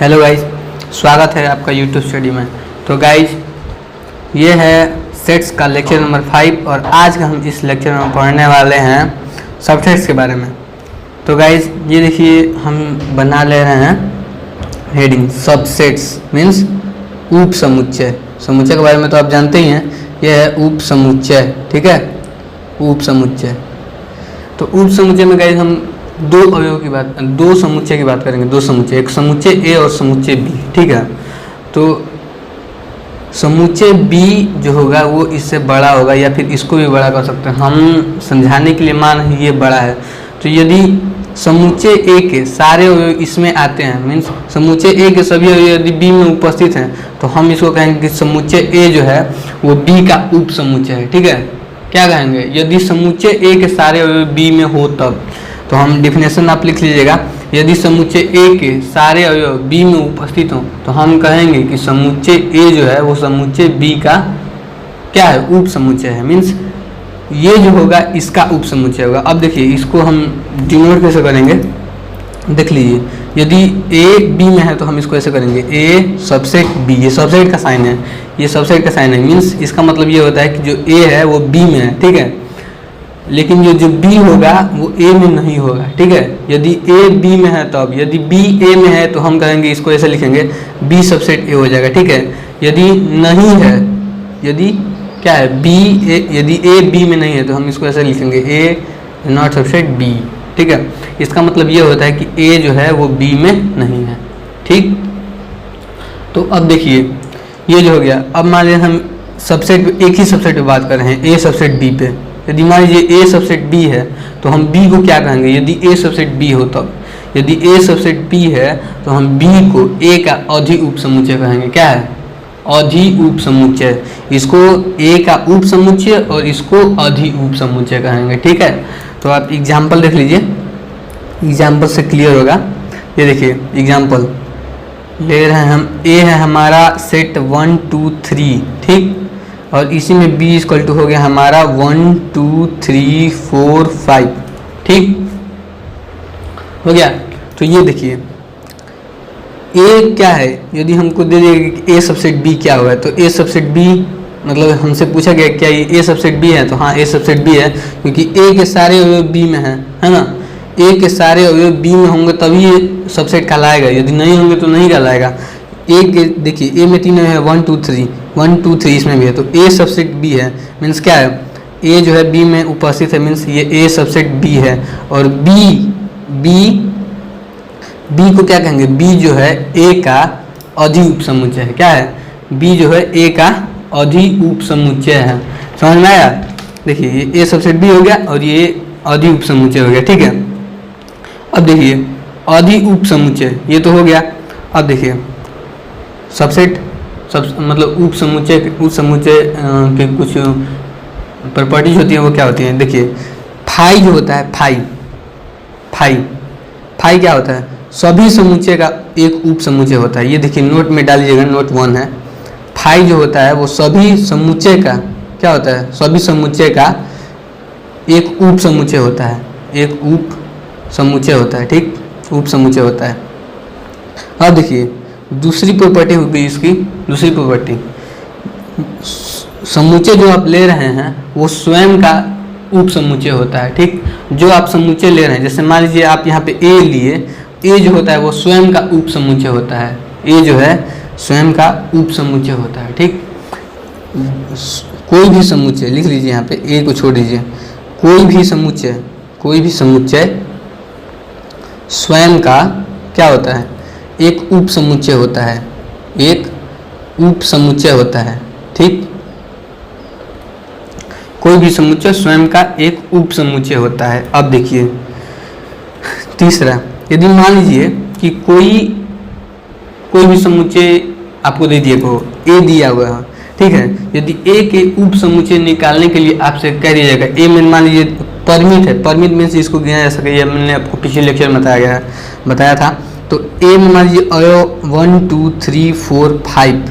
Hello guys, स्वागत है आपका यूट्यूब स्टडी में। तो गाइज ये है सेट्स का लेक्चर नंबर 5 और आज का हम इस लेक्चर में पढ़ने वाले हैं सबसेट्स के बारे में। तो गाइज ये देखिए हम बना ले रहे हैं हेडिंग सबसेट्स मीन्स उप समुच्चय। समुच्चय के बारे में तो आप जानते ही हैं, यह है उप समुच्चय। ठीक है, उप समुच्चय। तो उप समुच्चय में गाइज हम दो समुच्चय की बात करेंगे। दो समुच्चय, एक समुच्चय ए और समुच्चय बी। ठीक है, तो समुच्चय बी जो होगा वो इससे बड़ा होगा या फिर इसको भी बड़ा कर सकते हैं। हम समझाने के लिए मान ये बड़ा है, तो यदि समुच्चय ए के सारे अवयव इसमें आते हैं मीन्स समुच्चय ए के सभी अवयव यदि बी में उपस्थित हैं तो हम इसको कहेंगे कि समुच्चय ए जो है वो बी का उप समुच्चय है। ठीक है, क्या कहेंगे? यदि समुच्चय ए के सारे अवयव बी में हो तब, तो हम डिफिनेशन आप लिख लीजिएगा। यदि समुच्चय ए के सारे अवयव बी में उपस्थित हों तो हम कहेंगे कि समुच्चय ए जो है वो समुच्चय बी का क्या है? उप समुच्चय है। मीन्स ये जो होगा इसका उप समुच्चय होगा। अब देखिए इसको हम डिनोट कैसे करेंगे, देख लीजिए। यदि ए बी में है तो हम इसको ऐसे करेंगे, ए सबसेट बी। ये सबसेट का साइन है, ये सबसेट का साइन है। मीन्स इसका मतलब ये होता है कि जो ए है वो बी में है। ठीक है, लेकिन जो बी होगा वो ए में नहीं होगा। ठीक है, यदि ए बी में है तब, यदि बी ए में है तो हम कहेंगे, इसको ऐसे लिखेंगे, बी सबसेट ए हो जाएगा। ठीक है, यदि नहीं है, यदि क्या है बी ए, यदि ए बी में नहीं है तो हम इसको ऐसे लिखेंगे, ए नॉट सबसेट बी। ठीक है, इसका मतलब ये होता है कि ए जो है वो बी में नहीं है। ठीक, तो अब देखिए ये जो हो गया। अब मान लीजिए हम सबसेट, एक ही सबसेट पे बात कर रहे हैं, ए सबसेट बी पे। यदि मान लीजिए ए सबसेट बी है तो हम बी को क्या कहेंगे? यदि ए सबसेट बी हो तब, यदि ए सबसेट बी है तो हम बी को ए का अधि उप समुच्चय कहेंगे। क्या है? अधि उप समुच्चय। इसको ए का उप समुच्चय और इसको अधि उप समुच्चय कहेंगे। ठीक है, तो आप एग्जाम्पल देख लीजिए, एग्जाम्पल से क्लियर होगा। ये देखिए एग्जाम्पल ले रहे हैं हम, ए है हमारा सेट 1 2 3। ठीक, और इसी में b इक्वल टू हो गया हमारा 1 2 3 4 5। ठीक हो गया। तो ये देखिए a क्या है, यदि हमको दे देगा कि a सबसेट b क्या होगा, तो a सबसेट b मतलब हमसे पूछा गया क्या ये a सबसेट b है, तो हाँ a सबसेट b है, क्योंकि a के सारे अवयव b में है ना। a के सारे अवयव b में होंगे तभी ये सबसेट कहलाएगा, यदि नहीं होंगे तो नहीं कहलाएगा। ए के देखिए ए में 3 है, 1 2 3, 1 2 3 इसमें भी है, तो ए सबसेट बी है। मीन्स क्या है, ए जो है बी में उपस्थित है, मीन्स ये ए सबसेट बी है। और बी को क्या कहेंगे? बी जो है ए का अधि उप समुच्चय है। क्या है? बी जो है ए का अधि उप समुच्चय है। समझ में आया? देखिए ये ए सबसेट बी हो गया और ये अधि उप समुच्चय हो गया। ठीक है, अब देखिए अधि उप समुच्चय ये तो हो गया। अब देखिए सबसेट मतलब उप समुच्चय के कुछ प्रॉपर्टीज होती हैं, वो क्या होती हैं? देखिए फाई जो होता है, फाई क्या होता है? सभी समुच्चय का एक उप समुच्चय होता है। ये देखिए नोट में डालिएगा, नोट 1 है। फाई जो होता है वो सभी समुच्चय का क्या होता है? सभी समुच्चय का एक उप समुच्चय होता है, एक उप समुच्चय होता है। ठीक, उप समुच्चय होता है। अब देखिए दूसरी प्रॉपर्टी हो गई इसकी, दूसरी प्रॉपर्टी, समुच्चय जो आप ले रहे हैं वो स्वयं का उप समुच्चय होता है। ठीक, जो आप समुच्चय ले रहे हैं, जैसे मान लीजिए आप यहाँ पे ए लिए, ए जो होता है वो स्वयं का उप समुच्चय होता है। ए जो है स्वयं का उप समुच्चय होता है। ठीक, कोई भी समुच्चय लिख लीजिए, यहाँ पे ए को छोड़ दीजिए, कोई भी समुच्चय स्वयं का क्या होता है? एक उप समुच्चय होता है, एक उप समुच्चय होता है। ठीक, कोई भी समुच्चय स्वयं का एक उप समुच्चय होता है। अब देखिए तीसरा, यदि मान लीजिए कि कोई भी समुच्चय आपको दे दिया हो, ए दिया हुआ है। ठीक है, यदि ए के उप समुच्चय निकालने के लिए आपसे कह दिया जाएगा, ए में मान लीजिए परिमित है, परिमित मीन्स इसको गिना जा सके, मैंने आपको पिछले लेक्चर में बताया था। तो ए में मान लीजिए अवयव 1 2 3 4 5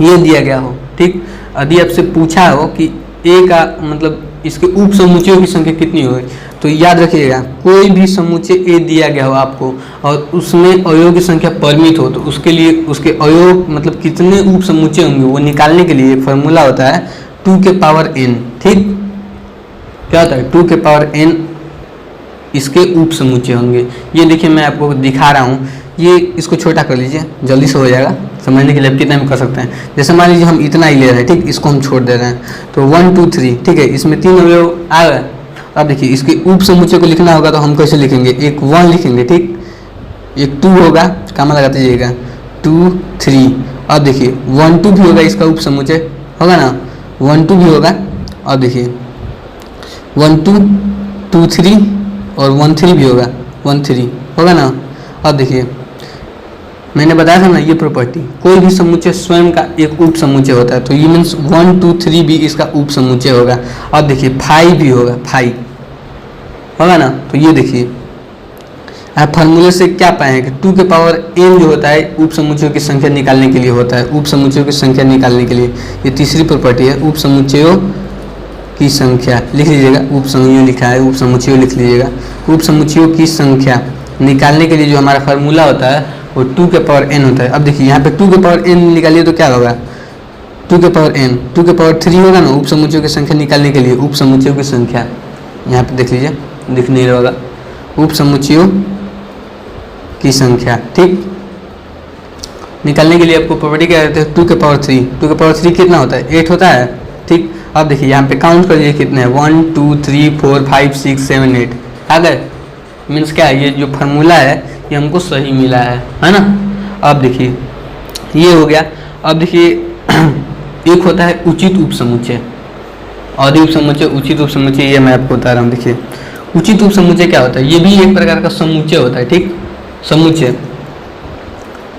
ये दिया गया हो। ठीक, यदि आपसे पूछा हो कि ए का मतलब इसके उप समुच्चयों की संख्या कितनी होगी। तो याद रखिएगा, कोई भी समुच्चय ए दिया गया हो आपको और उसमें अवयव की संख्या परिमित हो, तो उसके लिए उसके अवयव मतलब कितने उप समुच्चय होंगे वो निकालने के लिए एक फॉर्मूला होता है 2 के पावर n। ठीक, क्या होता है 2 के पावर n इसके उप समुच्चय होंगे। ये देखिए मैं आपको दिखा रहा हूँ, ये इसको छोटा कर लीजिए, जल्दी से हो जाएगा, समझने के लिए आप कितना भी कर सकते हैं। जैसे मान लीजिए हम इतना ही ले रहे हैं, ठीक, इसको हम छोड़ दे रहे हैं, तो 1 2 3, ठीक है, इसमें 3 अवयव आ गए। अब देखिए इसके उप समुच्चय को लिखना होगा तो हम कैसे लिखेंगे, एक 1 लिखेंगे, ठीक, एक 2 होगा, कामा लगाते जाइएगा, 2 3। अब देखिए 1 2 भी होगा, इसका उप समुच्चय होगा ना, 1 2 भी होगा। अब देखिए 1 2 2 3 और 1 3 भी होगा, 1 3 होगा ना। अब देखिए मैंने बताया था ना ये प्रॉपर्टी, कोई भी समुच्चय स्वयं का एक उप समुच्चय होता है, तो ये मीन्स 1 2 3 भी इसका उप समुच्चय होगा। अब देखिए 5 भी होगा, 5 होगा ना। तो ये देखिए आप फार्मूले से क्या पाएंगे कि 2 के पावर n जो होता है उप समुच्चयों की संख्या निकालने के लिए होता है, उप समुच्चयों की संख्या निकालने के लिए। ये तीसरी प्रॉपर्टी है, उप समुच्चयों की संख्या लिख लीजिएगा, उप समुच्चय लिखा है, उप समुच्चय लिख लीजिएगा। उप समुच्चयों की संख्या निकालने के लिए जो हमारा फार्मूला होता है वो 2 के पावर n होता है। अब देखिए यहाँ पे 2 के पावर n निकालिए तो क्या होगा, 2 के पावर n, 2 के पावर 3 होगा ना उप समुच्चयों की संख्या निकालने के लिए। उप समुच्चयों की संख्या यहाँ पे देख लीजिए, दिख नहीं रहा होगा, उप समुच्चयों की संख्या, ठीक, निकालने के लिए आपको प्रॉपर्टी क्या कहते हैं, 2 के पावर 3। 2 के पावर 3 कितना होता है, 8 होता है, ठीक। अब देखिए यहाँ पे काउंट कर लीजिए कितने हैं, 1 2 3 4 5 6 7 8 आ गए। मीन्स क्या है, ये जो फार्मूला है ये हमको सही मिला है ना। अब देखिए ये हो गया। अब देखिए एक होता है उचित उप समुच्चय, और उप समुच्चय, उचित उप समुच्चय, ये मैं आपको बता रहा हूँ। देखिए उचित उप समुच्चय क्या होता है, ये भी एक प्रकार का समुच्चय होता है, ठीक, समुच्चय,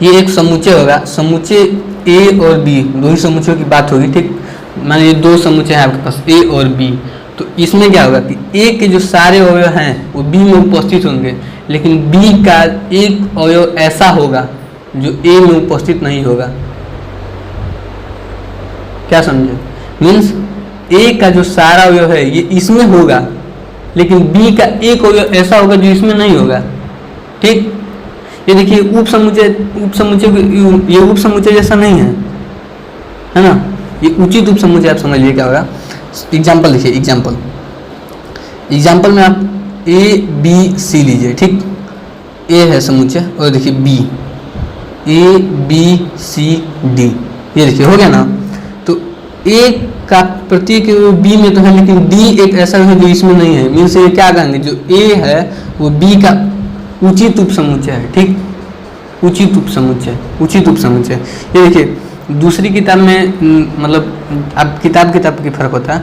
ये एक समुच्चय होगा। समुच्चय ए और बी दो ही समुच्चयों की बात होगी, ठीक। मान लीजिए 2 समुच्चय हैं आपके पास ए और बी, तो इसमें क्या होगा कि ए के जो सारे अवयव हैं वो बी में उपस्थित होंगे, लेकिन बी का एक अवयव ऐसा होगा जो ए में उपस्थित नहीं होगा। क्या समझे, मीन्स ए का जो सारा अवयव है ये इसमें होगा, लेकिन बी का एक अवयव ऐसा होगा जो इसमें नहीं होगा, ठीक। ये देखिए उप समुच्चय ये उप समुच्चय जैसा नहीं है ना, ये उचित उप समुच्चय। आप समझ लीजिए क्या होगा। एग्जाम्पल देखिए, एग्जाम्पल में आप ए बी सी लीजिए, ठीक, ए है समुच्चय और देखिए B, A B C D, ये देखिए हो गया ना। तो ए का प्रतीक बी में तो है, लेकिन डी एक ऐसा है जो इसमें नहीं है। मीन्स ये क्या कहेंगे, जो ए है वो बी का उचित उप समुच्चय है, ठीक, उचित उप समुच्चय, उचित उप समुच्चय। ये देखिए दूसरी किताब में मतलब अब किताब की फर्क होता है।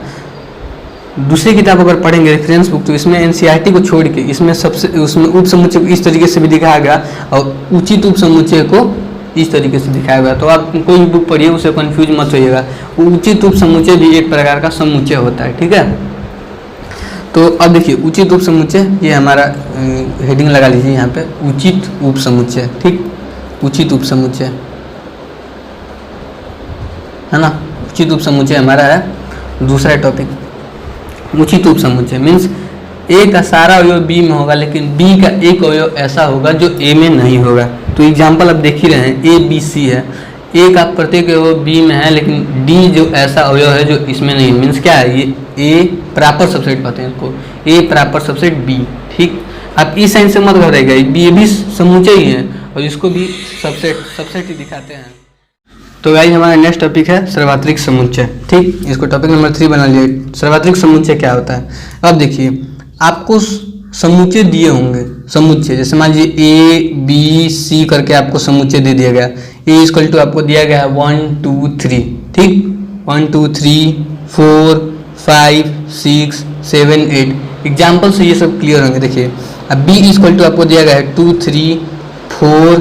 दूसरी किताब अगर पढ़ेंगे रेफरेंस बुक, तो इसमें एनसीईआरटी को छोड़ के इसमें उसमें उप समुच्चय को इस तरीके से भी दिखाया गया और उचित उप समुच्चय को इस तरीके से दिखाया गया। तो आप कोई भी बुक पढ़िए उसे कंफ्यूज मत होइएगा, उचित उप समुच्चय भी एक प्रकार का समुच्चय होता है, ठीक है। तो अब देखिए उचित उप समुच्चय, ये हमारा हेडिंग लगा लीजिए यहाँ पे, उचित उप समुच्चय, ठीक, उचित उप समुच्चय है ना। उचित उप समुच्चय हमारा है दूसरा टॉपिक। उचित उप समुच्चय मीन्स ए का सारा अवयव बी में होगा, लेकिन बी का एक अवयव ऐसा होगा जो ए में नहीं होगा। तो एग्जाम्पल अब देख ही रहे हैं, ए बी सी है, ए का प्रत्येक अवयव बी में है, लेकिन डी जो ऐसा अवयव है जो इसमें नहीं। मीन्स क्या है, ये ए प्रॉपर सबसेट कहते हैं इसको, ए प्रॉपर सबसेट बी, ठीक। आप इस साइन से मत घबराइएगा, ये भी समुच्चय ही है और इसको भी सबसेट ही दिखाते हैं। तो गाइस हमारा नेक्स्ट टॉपिक है सर्वात्रिक समुच्चय, ठीक, इसको टॉपिक नंबर 3 बना लिया। सर्वात्रिक समुच्चय क्या होता है। अब देखिए आपको समुच्चय दिए होंगे, समुच्चय जैसे मान लीजिए ए बी सी करके आपको समुच्चय दे दिया गया। ए इक्वल टू आपको दिया गया है 1 2 3, ठीक, 1 2 3 4 5 6 7 8। एग्जाम्पल से ये सब क्लियर होंगे। देखिए अब बी इक्वल टू आपको दिया गया है 2 3 4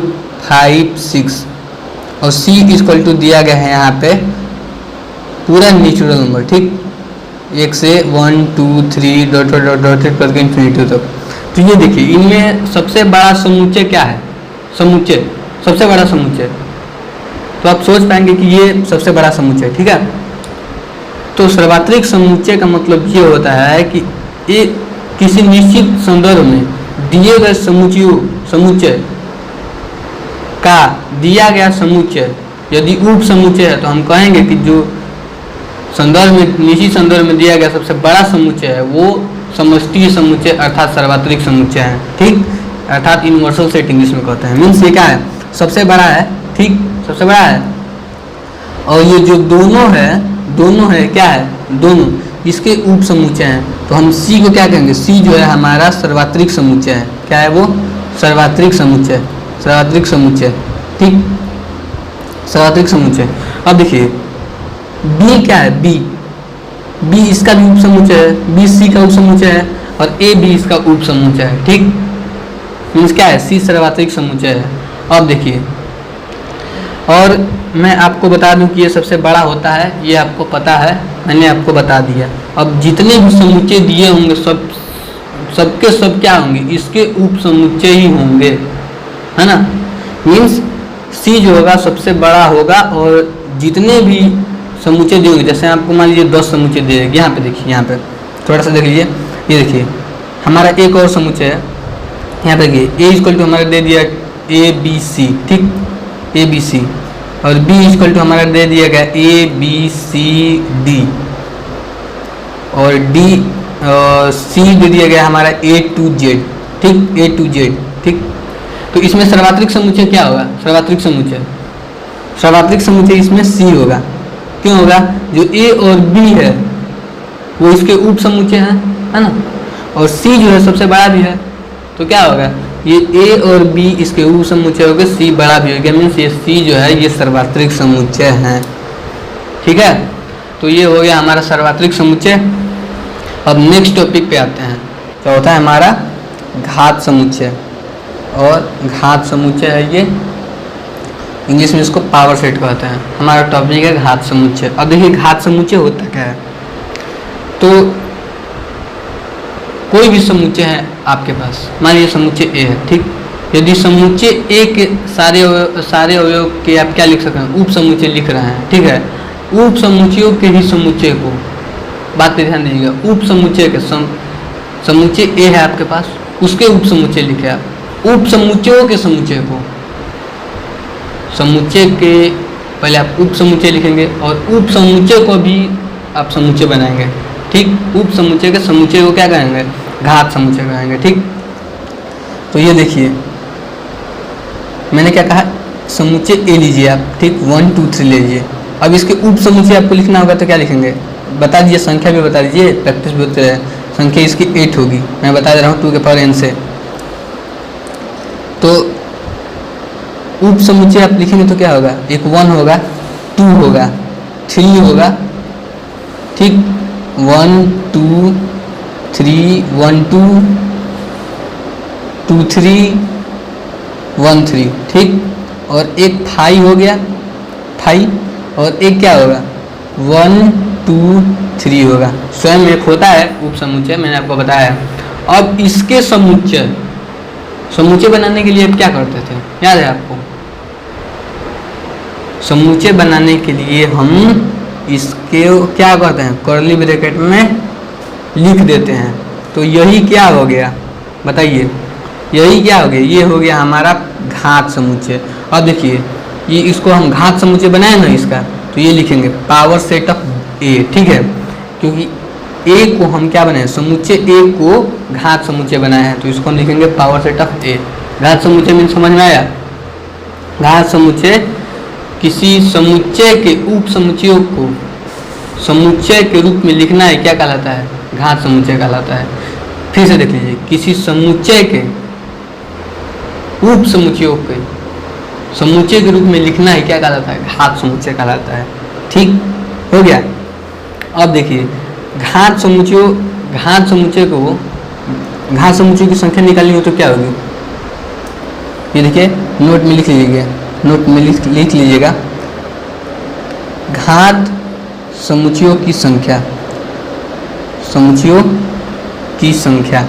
5 6 और सी इक्वल टू दिया गया है यहाँ पे पूरा नेचुरल नंबर, ठीक, 1 से 1 2 3 डॉट करके इन्फिनिटी तक। तो ये देखिए इनमें सबसे बड़ा समुच्चय क्या है, समुच्चय सबसे बड़ा समुच्चय, तो आप सोच पाएंगे कि ये सबसे बड़ा समुच्चय, ठीक है। तो सर्वात्रिक समुच्चय का मतलब ये होता है कि ये किसी निश्चित संदर्भ में दिए गए समुच्चय का दिया गया समुच्चय यदि उप समुच्चय है तो हम कहेंगे कि जो संदर्भ में निश्चित संदर्भ में दिया गया सबसे बड़ा समुच्चय है वो समष्टि समुच्चय अर्थात सर्वात्रिक समुच्चय है। ठीक, अर्थात यूनिवर्सल सेट इंग्लिश में कहते हैं। मीन्स ये क्या है, सबसे बड़ा है। ठीक, सबसे बड़ा है। और ये जो दोनों है क्या है, दोनों इसके उप समुच्चय हैं। तो हम सी को क्या कहेंगे, सी जो है हमारा सर्वात्रिक समुच्चय है। क्या है वो, सर्वात्रिक समुच्चय, सर्वात्रिक समुच्चय। ठीक, सर्वात्रिक समुच्चय। अब देखिए बी क्या है, बी इसका भी उप समुच्चय है, बी सी का उप समुच्चय है और ए बी इसका उप समुच्चय है। ठीक, मीन्स क्या है, सी सर्वात्रिक समुच्चय है। अब देखिए, और मैं आपको बता दूं कि ये सबसे बड़ा होता है, ये आपको पता है, मैंने आपको बता दिया। अब जितने भी समुच्चय दिए होंगे सबके सब क्या होंगे, इसके उप समुच्चय ही होंगे, है ना। मीन्स सी जो होगा सबसे बड़ा होगा और जितने भी समुच्चय दिए होंगे, जैसे आपको मान लीजिए 10 समुच्चय दिए, यहाँ पे देखिए, यहाँ पे थोड़ा सा देख लीजिए, ये देखिए हमारा एक और समुच्चय है, यहाँ पे देखिए ए इक्वल टू हमारा दे दिया ए बी सी। ठीक, ए बी सी, और बी इक्वल टू हमारा दे दिया गया ए बी सी डी, और डी सी दे दिया गया हमारा ए टू जेड। ठीक, ए टू जेड। ठीक, तो इसमें सर्वात्रिक समुच्चय क्या होगा, सर्वात्रिक समुच्चय इसमें सी होगा। क्यों होगा, जो ए और बी है वो इसके उप समुच्चय है ना, और सी जो है सबसे बड़ा भी है, तो क्या होगा, ये ए और बी इसके उप समुच्चय हो गए, सी बड़ा भी हो गया। मीन्स ये सी जो है ये सर्वात्रिक समुच्चय है। ठीक है, तो ये हो गया हमारा सर्वात्रिक समुच्चय। अब नेक्स्ट टॉपिक पे आते हैं, क्या होता है हमारा घात समुच्चय। और घात समुच्चय है ये, इंग्लिश में इसको पावर सेट कहते हैं। हमारा टॉपिक है घात समुच्चय। अब देखिए घात समुच्चय होता क्या है, तो कोई भी समुच्चय है आपके पास, मान लीजिए समुच्चय ए है। ठीक, यदि समुच्चय ए के सारे अवयव के आप क्या लिख सकते हैं, उप समुच्चय लिख रहे हैं। ठीक है, उप समुच्चयों के ही समुच्चय को, बात पे ध्यान दीजिएगा, उप समुच्चय के समुच्चय ए है आपके पास, उसके उप समुच्चय लिखे आप, उप समुच्चयों के समुच्चय को, समुच्चय के पहले आप उप समुच्चय लिखेंगे और उप समुच्चय को भी आप समुच्चय बनाएंगे। ठीक, उप समुच्चय के समुच्चय को क्या कहेंगे, घात समुच्चय कहेंगे। ठीक, तो ये देखिए मैंने क्या कहा, समुच्चय ए लीजिए आप। ठीक, 1 2 3 लीजिए। अब इसके उप समुच्चय आपको लिखना होगा तो क्या लिखेंगे, बता दीजिए, संख्या भी बता दीजिए, प्रैक्टिस भी होती रहे। संख्या इसकी 8 होगी, मैं बता दे रहा हूँ 2 के पावर n से। तो उप समुच्चय आप लिखेंगे तो क्या होगा, एक 1 होगा, 2 होगा, 3 होगा। ठीक, 1 2 3 1 2 2 3 1 3। ठीक, और एक 5 हो गया, 5, और एक क्या होगा 1 2 3 होगा। स्वयं एक होता है उप समुच्चय, मैंने आपको बताया। अब इसके समुच्चय बनाने के लिए क्या करते थे, याद है आपको, समुच्चय बनाने के लिए हम इसके क्या करते हैं, कर्ली ब्रैकेट में लिख देते हैं। तो यही क्या हो गया, बताइए, यही क्या हो गया, ये हो गया हमारा घात समुच्चय। अब देखिए ये इसको हम घात समुच्चय बनाए ना इसका, तो ये लिखेंगे पावर सेट ऑफ ए। ठीक है, क्योंकि ए को हम क्या बनाए, समुच्चय ए को घात समुच्चय बनाए हैं, तो इसको हम लिखेंगे पावर सेट ऑफ ए। घात समुच्चय में समझ में आया, घात समुच्चय किसी समुच्चय के उप समुच्चयों को समुच्चय के रूप में लिखना है, क्या कहलाता है, घात समुच्चय कहलाता है। फिर से देख लीजिए, किसी समुच्चय के उप समुच्चयों के समुच्चय के रूप में लिखना है, क्या कहलाता है, घात समुच्चय कहलाता है। ठीक हो गया। अब देखिए घात समुच्चय की संख्या निकालनी हो तो क्या होगी, ये देखिए नोट में लिख लीजिएगा, नोट में लिख लीजिएगा, घात समुच्चयों की संख्या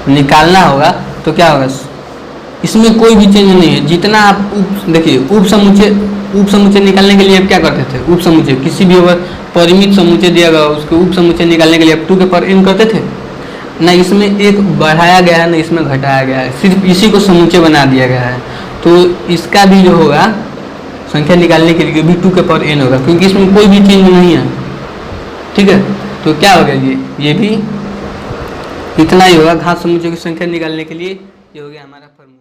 निकालना होगा तो क्या होगा, इसमें कोई भी चेंज नहीं है। जितना आप देखिए उप समुच्चय निकालने के लिए अब क्या करते थे, उप समुच्चय किसी भी अगर परिमित समुच्चय दिया गया उसके उप समुच्चय निकालने के लिए अब 2 के पावर n करते थे ना, इसमें एक बढ़ाया गया है ना इसमें घटाया गया है, सिर्फ इसी को समुच्चय बना दिया गया है। तो इसका भी जो होगा संख्या निकालने के लिए भी 2 के पावर n होगा, क्योंकि इसमें कोई भी चेंज नहीं है। ठीक है, तो क्या हो गया, ये भी इतना ही होगा। घात समुच्चय की संख्या निकालने के लिए ये हो गया हमारा फॉर्मूला।